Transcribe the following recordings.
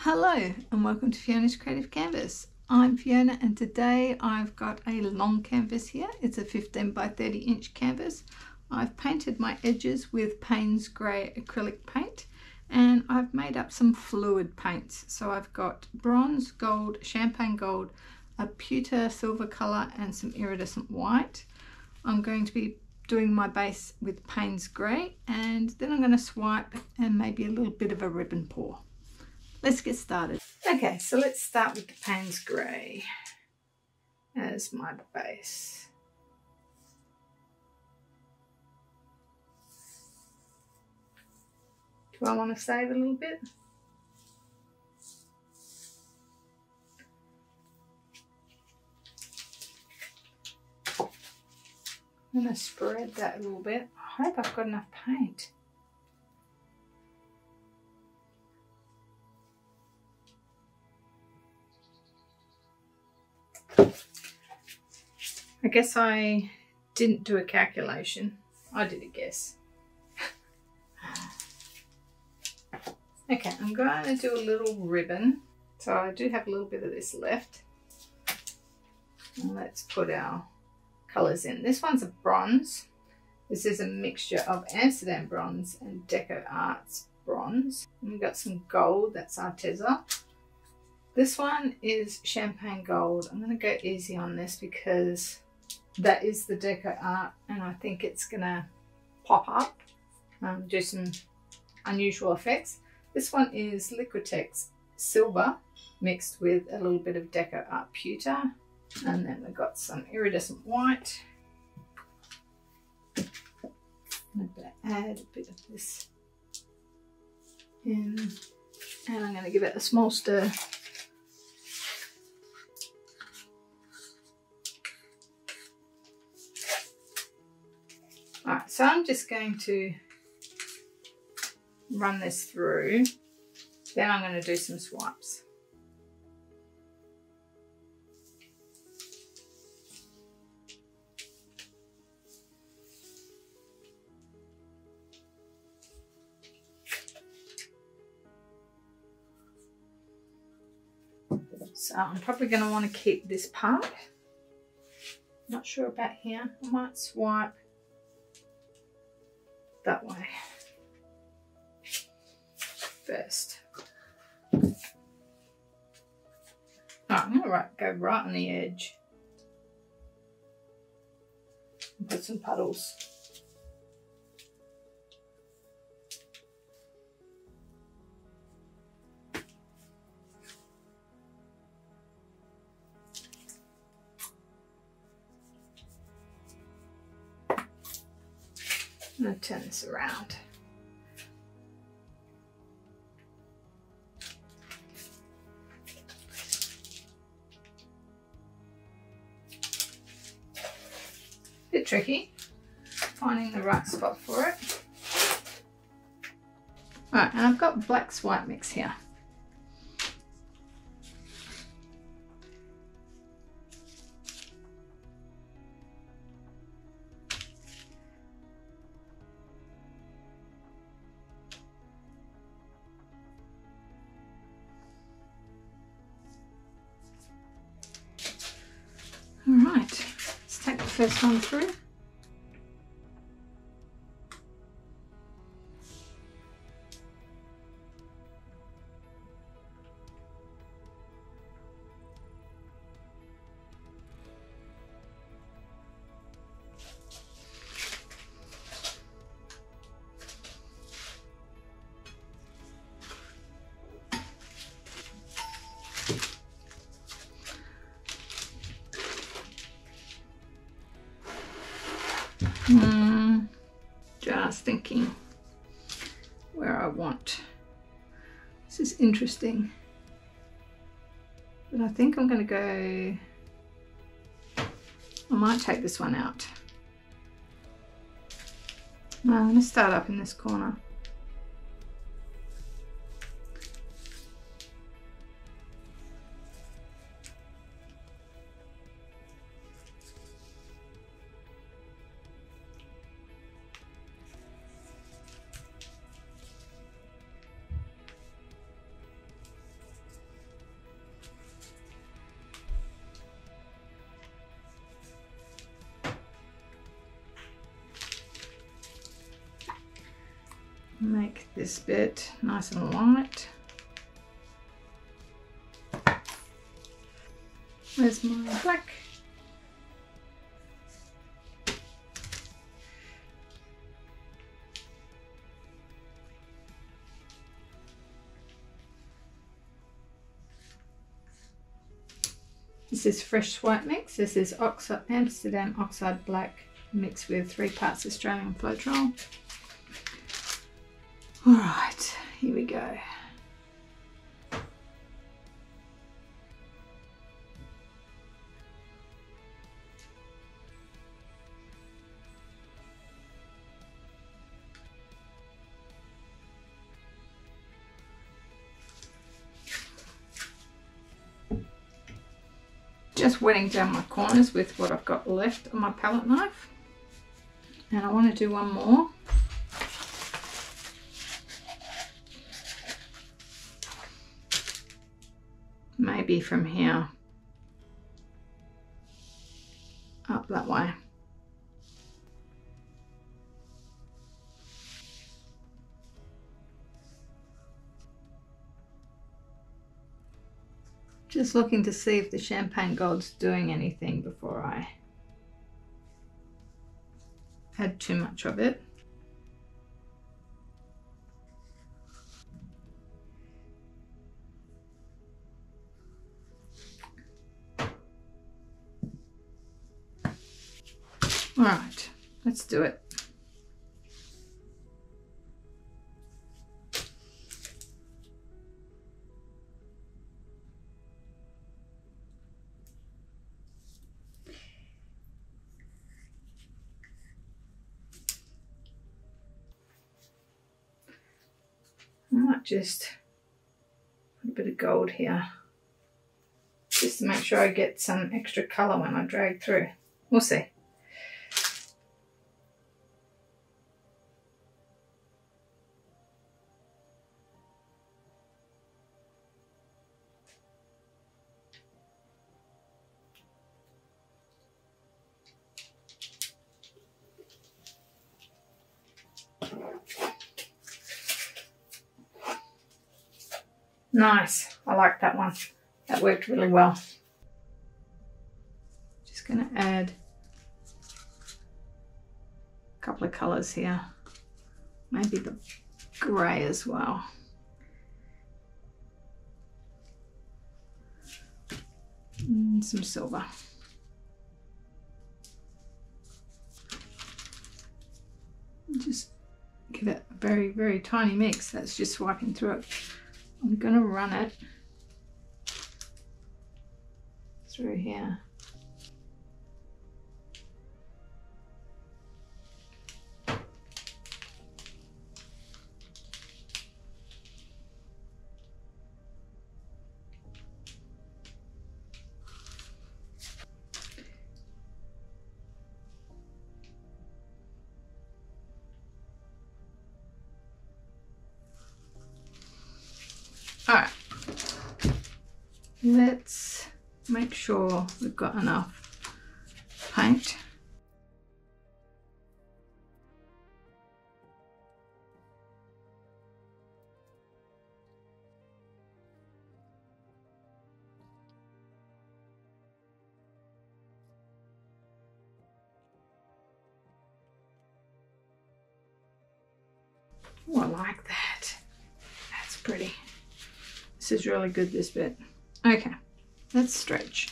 Hello and welcome to Fiona's Creative Canvas. I'm Fiona and today I've got a long canvas here. It's a 15 by 30 inch canvas. I've painted my edges with Paynes grey acrylic paint and I've made up some fluid paints. So I've got bronze, gold, champagne gold, a pewter silver colour and some iridescent white. I'm going to be doing my base with Paynes grey and then I'm going to swipe and maybe a little bit of a ribbon pour. Let's get started. Okay, so let's start with the Paynes grey as my base. Do I want to save a little bit? I'm going to spread that a little bit. I hope I've got enough paint. I guess I didn't do a calculation. I did a guess. Okay, I'm going to do a little ribbon. So I do have a little bit of this left. And let's put our colours in. This one's a bronze. This is a mixture of Amsterdam bronze and Decoart bronze. And we've got some gold, that's Arteza. This one is champagne gold. I'm going to go easy on this because that is the Decoart and I think it's going to pop up, do some unusual effects. This one is Liquitex silver mixed with a little bit of Decoart pewter, and then we've got some iridescent white. I'm going to add a bit of this in and I'm going to give it a small stir. Alright, so I'm just going to run this through, then I'm going to do some swipes. So I'm probably going to want to keep this part. Not sure about here. I might swipe that way first. Right, I'm going to go right on the edge and put some puddles. I'm going to turn this around. Bit tricky finding the right spot for it. Alright, and I've got black white mix here. Alright, let's take the first one through. Just thinking where I want. This is interesting, but I think I'm going to go, I might take this one out. No, I'm going to start up in this corner. Make this bit nice and light. Where's my black? This is fresh white mix. This is Oxide, Amsterdam Oxide Black mixed with 3 parts Australian Floetrol. All right, here we go. Just wetting down my corners with what I've got left on my palette knife. And I want to do one more. Maybe from here up that way. Just looking to see if the Champagne Gold's doing anything before I add too much of it. All right, let's do it. I might just put a bit of gold here, just to make sure I get some extra colour when I drag through. We'll see. Nice, I like that one. That worked really well. Just going to add a couple of colours here. Maybe the grey as well. And some silver. Just give it a very, very tiny mix. That's just swiping through it. I'm going to run it through here. All right, let's make sure we've got enough paint. Oh, I like that. That's pretty. This is really good, this bit. Okay, let's stretch.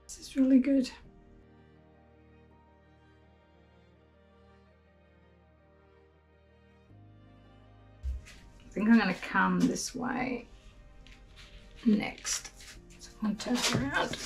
This is really good. I think I'm going to come this way next. So I'll turn it around.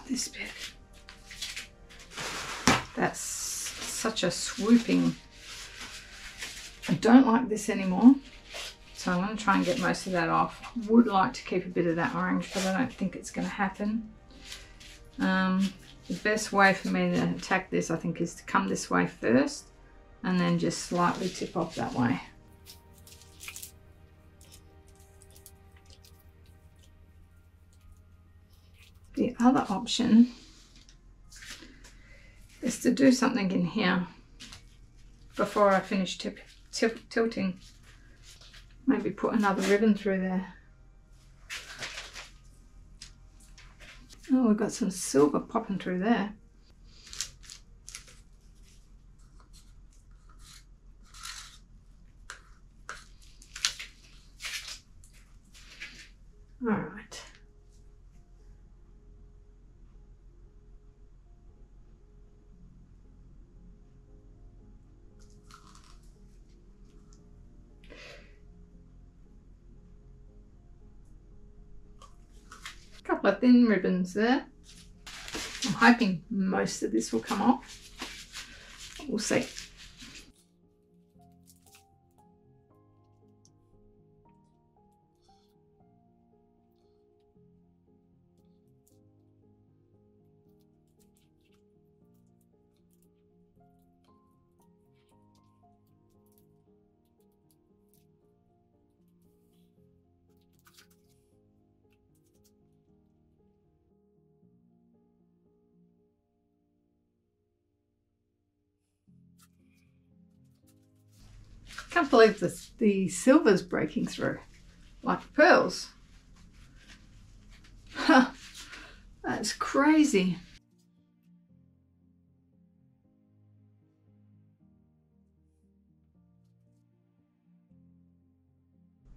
This bit, that's such a swooping, I don't like this anymore, so I'm going to try and get most of that off. Would like to keep a bit of that orange, but I don't think it's going to happen. The best way for me to attack this, I think, is to come this way first and then just slightly tip off that way. The other option is to do something in here before I finish tilting. Maybe put another ribbon through there. Oh, we've got some silver popping through there. All right. Couple of thin ribbons there. I'm hoping most of this will come off. We'll see. Can't believe the silver's breaking through like pearls. Huh, that's crazy.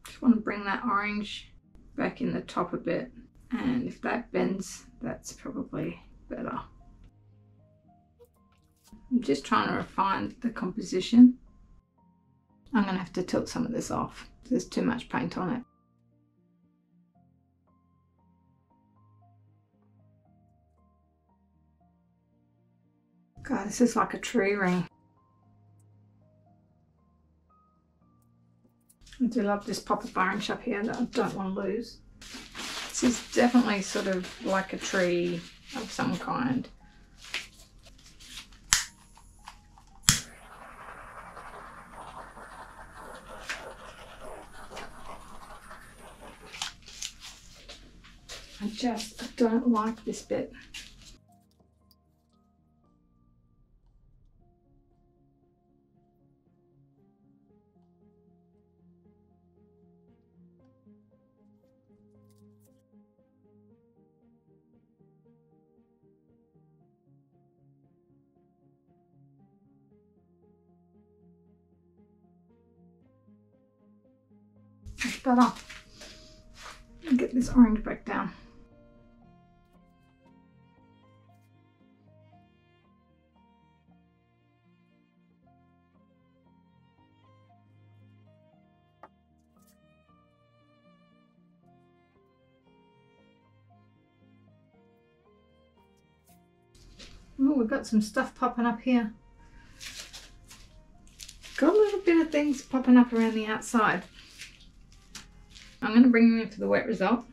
Just want to bring that orange back in the top a bit, and if that bends, that's probably better. I'm just trying to refine the composition. I'm going to have to tilt some of this off. There's too much paint on it. God, this is like a tree ring. I do love this pop of orange up here that I don't want to lose. This is definitely sort of like a tree of some kind. I don't like this bit. That's better. Get this orange back down. Oh, we've got some stuff popping up here. Got a little bit of things popping up around the outside. I'm going to bring them in for the wet result,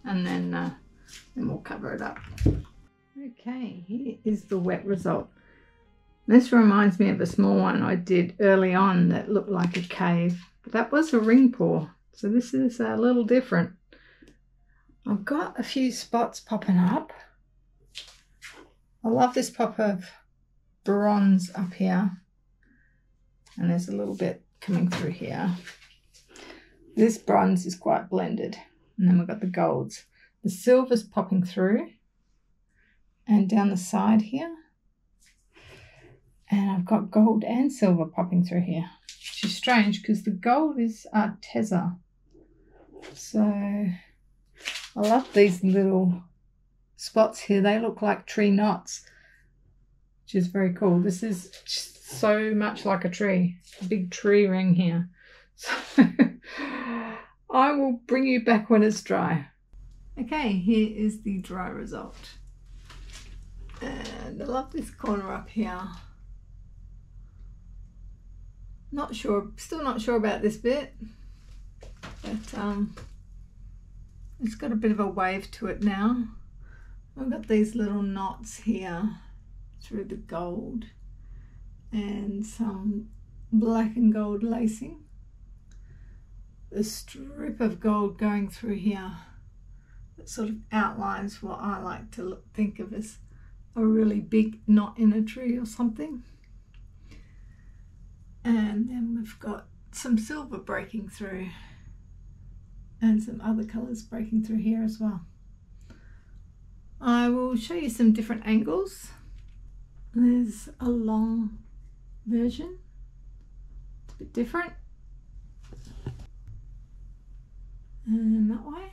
and then we'll cover it up. Okay, here is the wet result. This reminds me of a small one I did early on that looked like a cave, but that was a ring pour, so this is a little different. I've got a few spots popping up. I love this pop of bronze up here, and there's a little bit coming through here. This bronze is quite blended. And then we've got the golds. The silver's popping through and down the side here. And I've got gold and silver popping through here, which is strange because the gold is Arteza. So I love these little spots here. They look like tree knots, which is very cool. This is so much like a tree, a big tree ring here. So I will bring you back when it's dry. Okay, here is the dry result. And I love this corner up here. Not sure, still not sure about this bit, but it's got a bit of a wave to it now. I've got these little knots here through the gold and some black and gold lacing. The strip of gold going through here that sort of outlines what I like to think of as a really big knot in a tree or something. And then we've got some silver breaking through and some other colours breaking through here as well. I will show you some different angles. There's a long version, it's a bit different. And that way.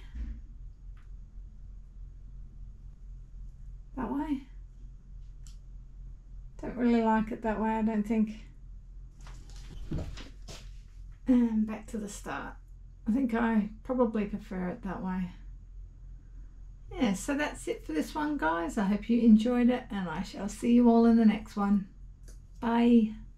That way. Don't really like it that way, I don't think. And back to the start. I think I probably prefer it that way. Yeah, so that's it for this one, guys. I hope you enjoyed it, and I shall see you all in the next one. Bye.